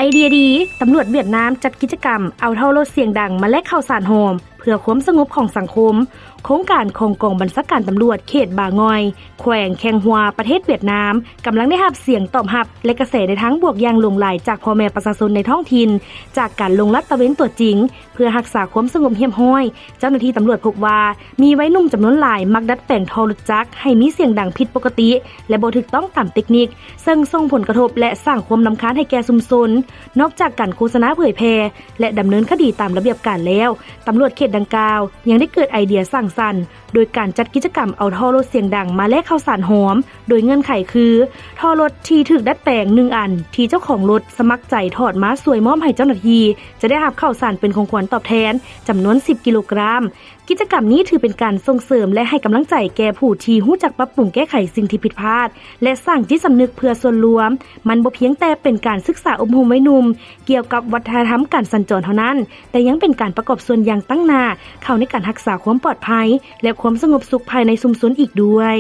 ไอเดียดีตำรวจเวียดนามจัดกิจกรรมเอาท่อรถเสียงดังมาแลกข่าวสารโฮมเพื่อความสงบของสังคมโครงการของกองบัญชาการตำรวจเขตบางอยแขวงแคงฮัวประเทศเวียดนามกำลังได้รับเสียงตอบรับและกระแสในทั้งบวกอย่างหลงไหลจากพ่อแม่ประชาชนในท้องถิ่นจากการลงลัดตระเวนตัวจริงเพื่อรักษาความสงบเรียบร้อยเจ้าหน้าที่ตำรวจพบว่ามีวัยหนุ่มจำนวนหลายมักดัดแปลงท่อรถจักรให้มีเสียงดังผิดปกติและบ่ถูกต้องตามเทคนิคซึ่งส่งผลกระทบและสร้างความรำคาญให้แก่ชุมชนนอกจากการโฆษณาเผยแพร่และดำเนินคดีตามระเบียบการแล้วตำรวจเขตดังกล่าวยังได้เกิดไอเดียสร้างสรรค์โดยการจัดกิจกรรมเอาท่อรถเสียงดังมาแลกข้าวสารหอมโดยเงื่อนไขคือท่อรถที่ถูกดัดแปลง1อันที่เจ้าของรถสมัครใจถอดมาสวยมอบให้เจ้าหน้าที่จะได้รับข้าวสารเป็นของขวัญตอบแทนจำนวน10กิโลกรัมกิจกรรมนี้ถือเป็นการส่งเสริมและให้กำลังใจแก่ผู้ที่รู้จักปรับปรุงแก้ไขสิ่งที่ผิดพลาดและสร้างจิตสำนึกเพื่อส่วนรวมมันบ่เพียงแต่เป็นการศึกษาอบรมวัยหนุ่มเกี่ยวกับวัฒนธรรมการสัญจรเท่านั้นแต่ยังเป็นการประกอบส่วนอย่างตั้งหน้าเข้าในการรักษาความปลอดภัยและความสงบสุขภายในชุมชนอีกด้วย